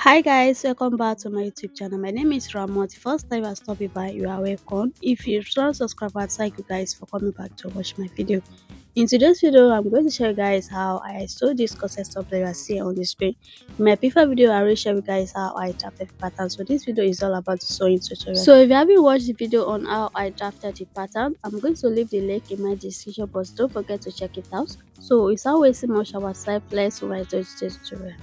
Hi guys, welcome back to my YouTube channel. My name is Ramot. First time I stopping by, you are welcome. If you're not subscribed, thank you guys for coming back to watch my video. In today's video, I'm going to show you guys how I sew this corset top that you are seeing on the screen. In my previous video, I will show you guys how I drafted the pattern. So this video is all about the sewing tutorial. So if you haven't watched the video on how I drafted the pattern, I'm going to leave the link in my description box. Don't forget to check it out. So without wasting much of our time, let's go right to the tutorial.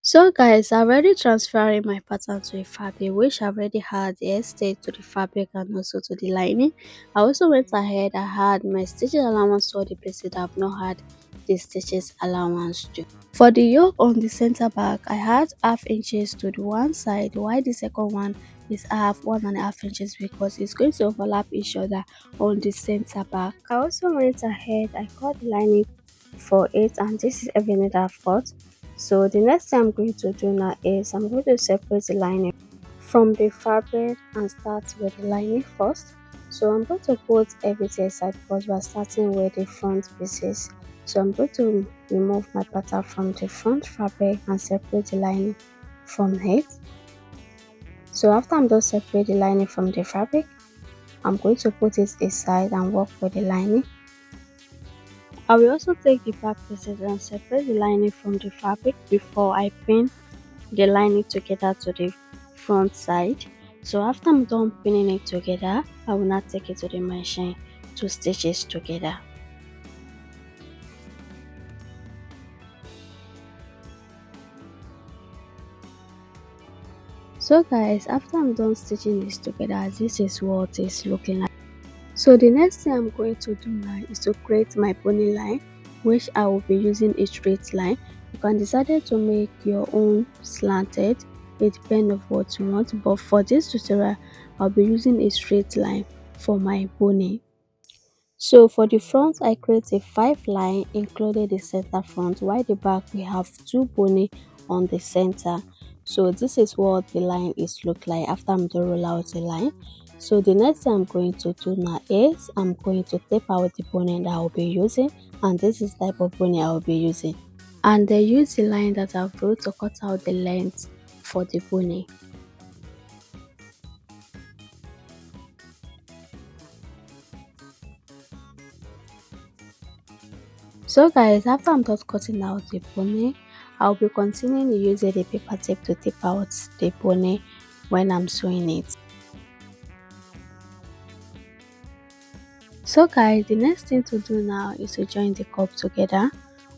So guys, I already transferring my pattern to a fabric which I already had the stitch to the fabric and also to the lining. I also went ahead, I had my stitches allowance to all the places that I've not had the stitches allowance to. For the yoke on the center back, I had half inches to the one side, while the second one is I have 1.5 inches because it's going to overlap each other on the center back. I also went ahead, I cut the lining for it, and this is everything that I've cut. So the next thing I'm going to do now is I'm going to separate the lining from the fabric and start with the lining first. So I'm going to put everything aside because we're starting with the front pieces. So I'm going to remove my pattern from the front fabric and separate the lining from it. So after I'm done separate the lining from the fabric, I'm going to put it aside and work with the lining. I will also take the back pieces and separate the lining from the fabric before I pin the lining together to the front side. So after I'm done pinning it together, I will now take it to the machine to stitch it together. So guys, after I'm done stitching this together, this is what it's looking like. So the next thing I'm going to do now is to create my pony line, which I will be using a straight line. You can decide to make your own slanted, it depends on what you want, but for this tutorial I'll be using a straight line for my pony. So for the front, I create a 5 line including the center front, while the back we have 2 pony on the center. So this is what the line is look like after I'm done roll out the line. So the next thing I'm going to do now is I'm going to tape out the pony that I will be using, and this is the type of pony I will be using. And I use the line that I've drawn to cut out the length for the pony. So guys, after I'm done cutting out the pony, I'll be continuing using the paper tape to tape out the pony when I'm sewing it. So guys, the next thing to do now is to join the cup together,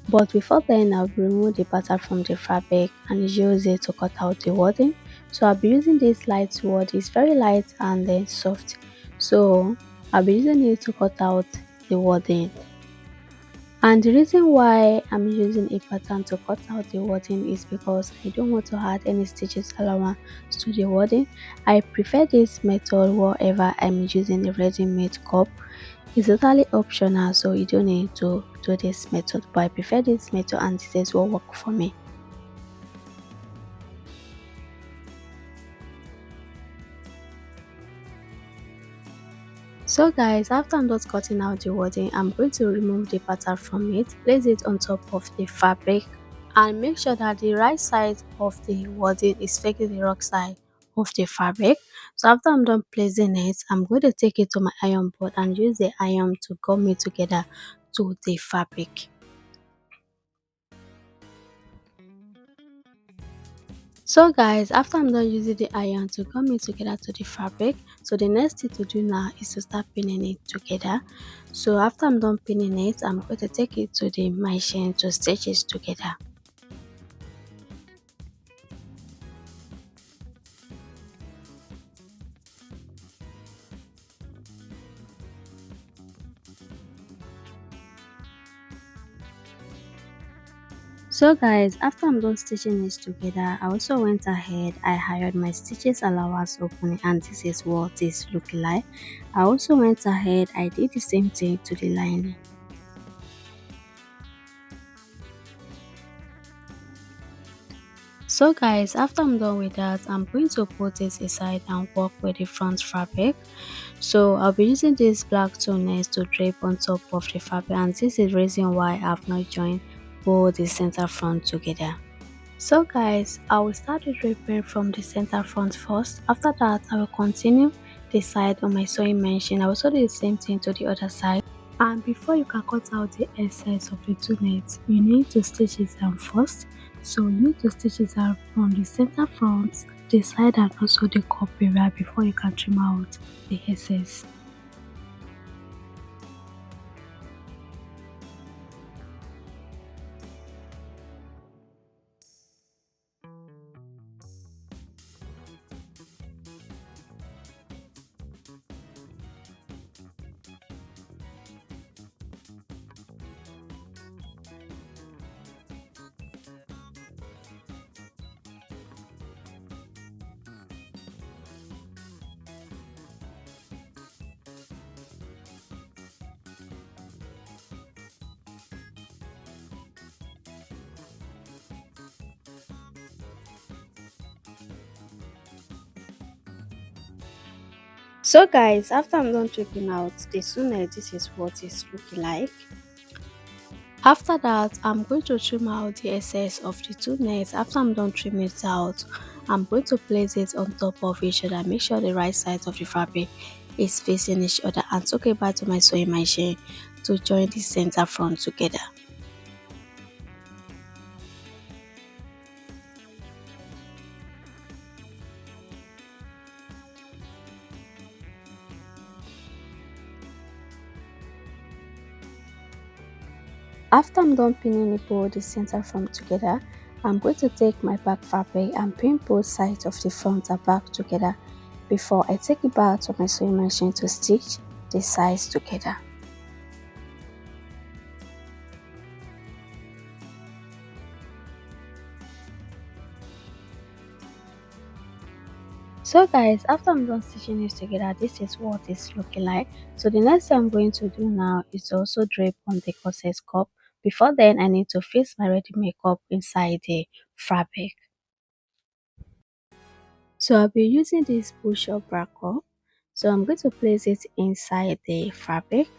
but before then I'll remove the pattern from the fabric and use it to cut out the wording. So I'll be using this light word, it's very light and then soft, so I'll be using it to cut out the wording. And the reason why I'm using a pattern to cut out the wording is because I don't want to add any stitches allowance to the wording. I prefer this method wherever I'm using the ready-made cup. It's totally optional, so you don't need to do this method, but I prefer this method and this is what work for me. So guys, after I'm done cutting out the wording, I'm going to remove the pattern from it, place it on top of the fabric, and make sure that the right side of the wording is facing the wrong side of the fabric. So after I'm done placing it, I'm going to take it to my iron board and use the iron to gum it together to the fabric. So guys, after I'm done using the iron to gum it together to the fabric, so the next thing to do now is to start pinning it together. So after I'm done pinning it, I'm going to take it to the machine to stitch it together. So guys, after I'm done stitching this together, I also went ahead, I hired my stitches allowance opening, and this is what this look like. I also went ahead, I did the same thing to the lining. So guys, after I'm done with that, I'm going to put it aside and work with the front fabric. So I'll be using this black toner to drape on top of the fabric, and this is the reason why I've not joined both the center front together. So guys, I will start the draping from the center front first. After that, I will continue the side on my sewing machine. I will also do the same thing to the other side. And before you can cut out the excess of the two nets, you need to stitch it down first. So you need to stitch it down from the center front, the side, and also the cup area before you can trim out the excess. So guys, after I'm done trimming out the sooner, this is what it's looking like. After that, I'm going to trim out the excess of the two nets. After I'm done trimming it out, I'm going to place it on top of each other. Make sure the right sides of the fabric is facing each other, and take it back to my sewing machine to join the center front together. After I'm done pinning both the center front together, I'm going to take my back fabric and pin both sides of the front and back together before I take it back to my sewing machine to stitch the sides together. So guys, after I'm done stitching this together, this is what it's looking like. So the next thing I'm going to do now is to also drape on the corset cup. Before then, I need to fix my ready makeup inside the fabric. So I'll be using this push-up bra cup. So I'm going to place it inside the fabric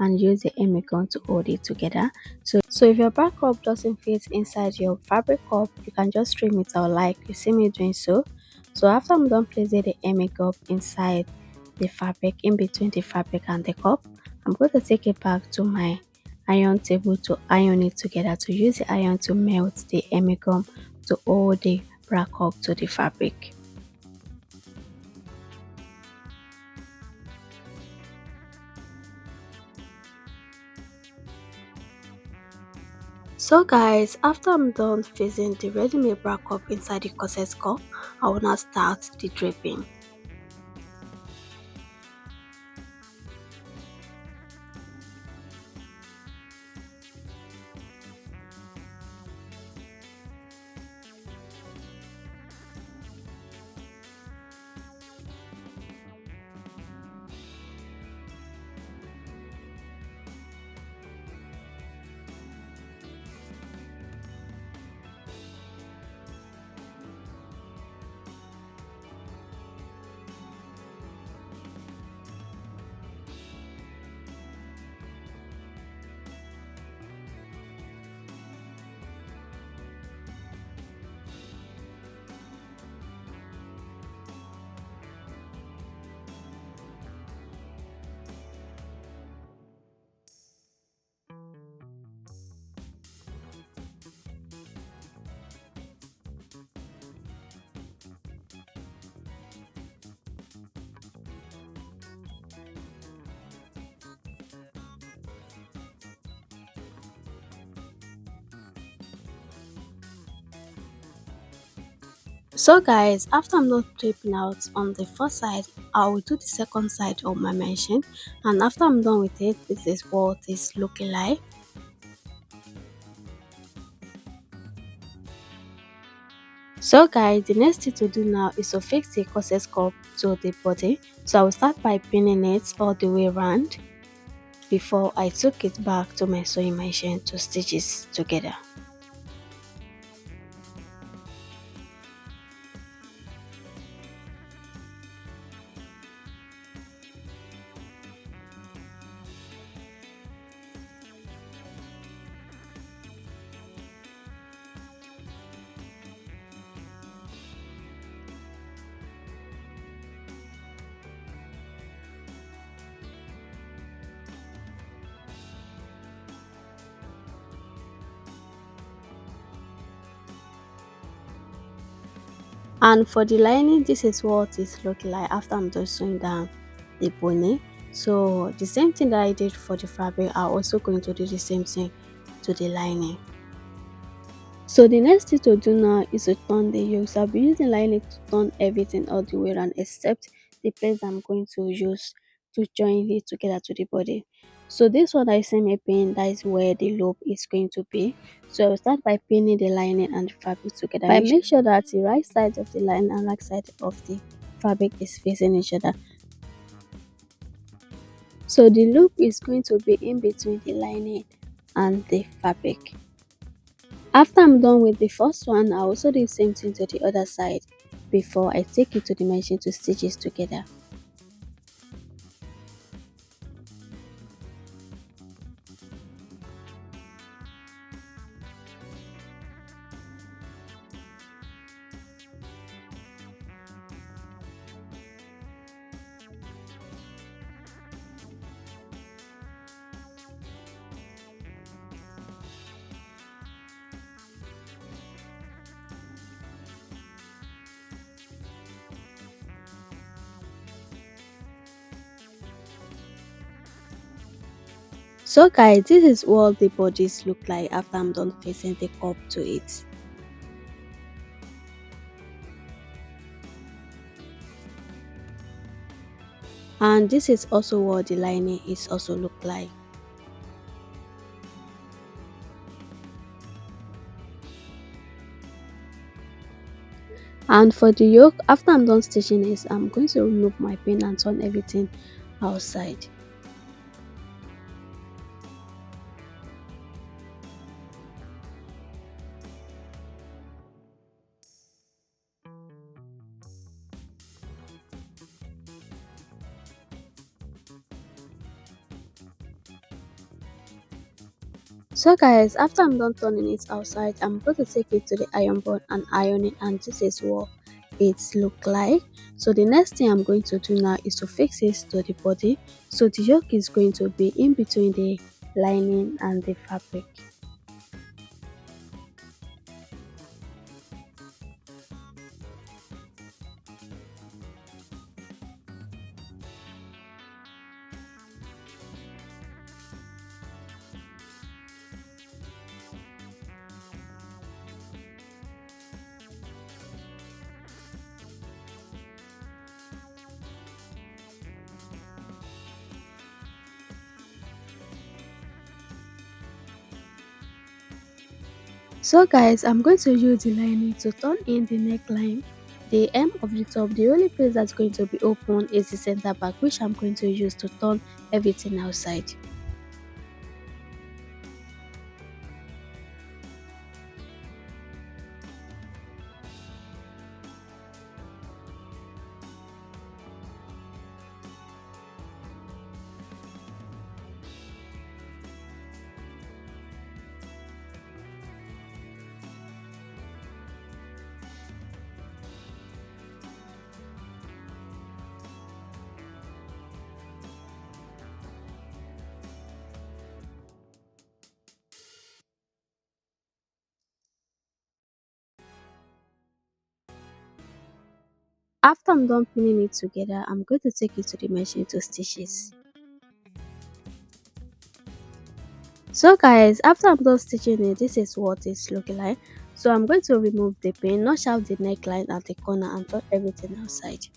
and use the hemi gun to hold it together. So if your bra cup doesn't fit inside your fabric cup, you can just trim it out like you see me doing so. So after I'm done placing the hemi gun inside the fabric, in between the fabric and the cup, I'm going to take it back to my iron table to iron it together, to use the iron to melt the hemi gum to hold the bra cup to the fabric. So guys, after I'm done fixing the ready-made bra cup inside the corset cup, I will now start the draping. So guys, after I'm done draping out on the first side, I will do the second side of my machine, and after I'm done with it, this is what it's looking like. So guys, the next thing to do now is to fix the corset cup to the body. So I will start by pinning it all the way around before I took it back to my sewing machine to stitch it together. And for the lining, this is what it's looking like after I'm just sewing down the bonnet. So the same thing that I did for the fabric, I'm also going to do the same thing to the lining. So the next thing to do now is to turn the yoke. So I'll be using lining to turn everything all the way around except the place I'm going to use to join it together to the body. So this one I send a pin, that is where the loop is going to be. So I'll start by pinning the lining and the fabric together. I make sure that the right side of the line and right side of the fabric is facing each other. So the loop is going to be in between the lining and the fabric. After I'm done with the first one, I also do the same thing to the other side before I take it to the machine to stitch it together. So guys, this is what the bodies look like after I'm done facing the cup to it. And this is also what the lining is also look like. And for the yoke, after I'm done stitching this, I'm going to remove my pin and turn everything outside. So guys, after I'm done turning it outside, I'm going to take it to the iron board and iron it, and this is what it look like. So the next thing I'm going to do now is to fix it to the body. So the yoke is going to be in between the lining and the fabric. So guys, I'm going to use the lining to turn in the neckline. The hem of the top, the only place that's going to be open is the center back, which I'm going to use to turn everything outside. After I'm done pinning it together, I'm going to take it to the machine to stitch it. So guys, after I'm done stitching it, this is what it's looking like. So I'm going to remove the pin, notch out the neckline at the corner and turn everything outside.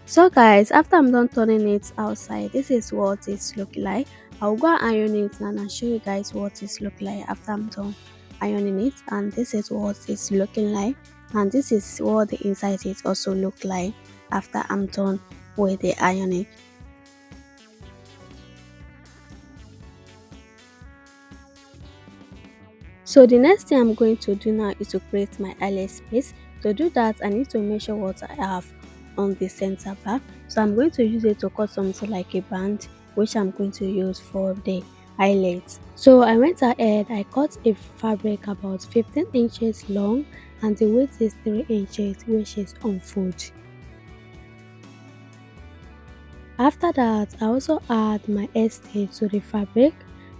So guys, after I'm done turning it outside, this is what it's looking like. I'll go and iron it and I'll show you guys what it's looking like after I'm done ironing it. And this is what it's looking like, and this is what the inside is also look like after I'm done with the ironing. So the next thing I'm going to do now is to create my eyelet space. To do that, I need to measure what I have on the center back. So I'm going to use it to cut something like a band, which I'm going to use for the So I went ahead, I cut a fabric about 15 inches long and the width is 3 inches, which is on foot. After that, I also add my stitch to the fabric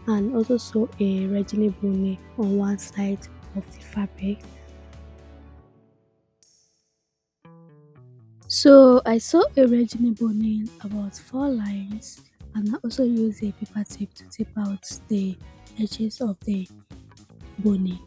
and also sew a regine bonnet on one side of the fabric. So I sew a regine bonnet about 4 lines and I also use a paper tape to tape out the edges of the bonnet.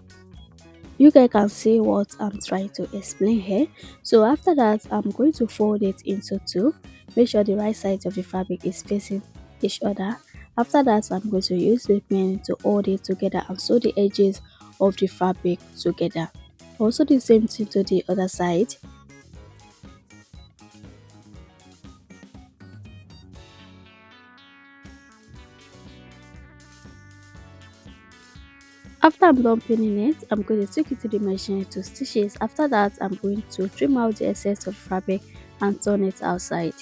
You guys can see what I'm trying to explain here. So after that, I'm going to fold it into two. Make sure the right side of the fabric is facing each other. After that, I'm going to use the pin to hold it together and sew the edges of the fabric together. Also the same thing to the other side. After I'm done pinning it, I'm going to take it to the machine to stitch it. After that, I'm going to trim out the excess of fabric and turn it outside.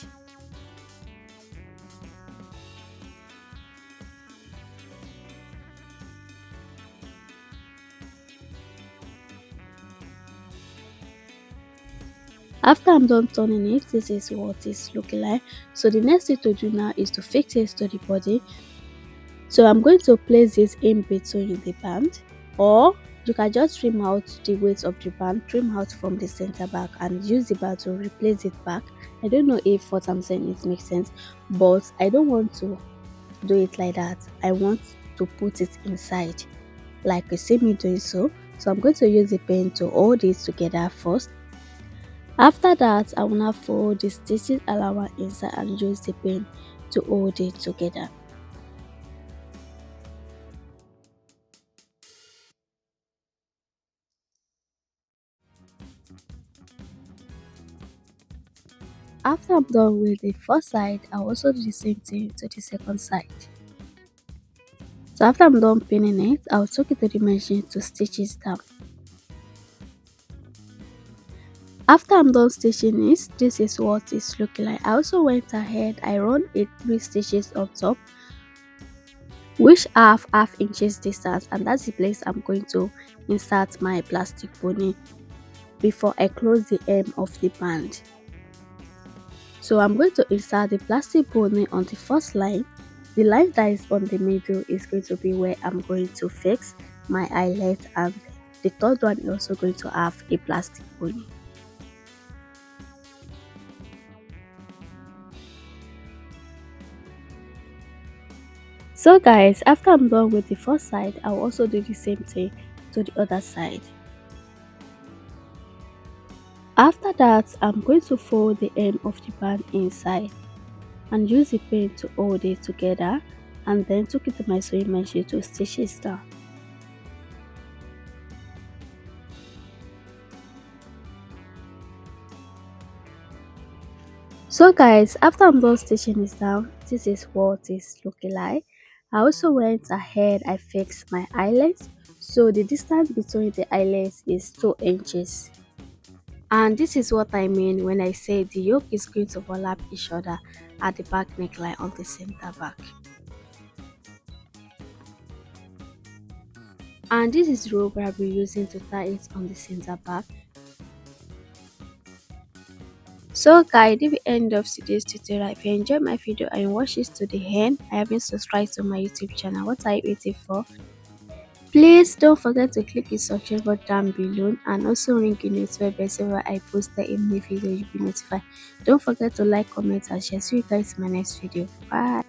After I'm done turning it, this is what it's looking like. So the next thing to do now is to fix it to the body. So I'm going to place this in between the band, or you can just trim out the weight of the band, trim out from the center back and use the band to replace it back. I don't know if what I'm saying it makes sense, but I don't want to do it like that. I want to put it inside like you see me doing so. So I'm going to use the pen to hold it together first. After that, I will now fold the stitches allowance inside and use the pin to hold it together. After I'm done with the first side, I'll also do the same thing to the second side. So after I'm done pinning it, I'll take it to the machine to stitch it down. After I'm done stitching it, this is what it's looking like. I also went ahead, I run it 3 stitches on top, which have half inches distance, and that's the place I'm going to insert my plastic pony before I close the hem of the band. So I'm going to insert the plastic pony on the first line. The line that is on the middle is going to be where I'm going to fix my eyelet, and the third one is also going to have a plastic pony. So guys, after I'm done with the first side, I'll also do the same thing to the other side. After that, I'm going to fold the hem of the band inside and use the pin to hold it together, and then took it to my sewing machine to stitch it down. So guys, after I'm done stitching this down, this is what it's looking like. I also went ahead, I fixed my eyelets. So the distance between the eyelets is 2 inches. And this is what I mean when I say the yoke is going to overlap each other at the back neckline on the center back. And this is rope I'll be using to tie it on the center back. So guys, this is the end of today's tutorial. If you enjoyed my video and you watched this to the end, I haven't subscribed to my YouTube channel. What are you waiting for? Please don't forget to click the subscribe button down below and also ring the notification bell so whenever I post a new video you'll be notified. Don't forget to like, comment and share. See you guys in my next video. Bye.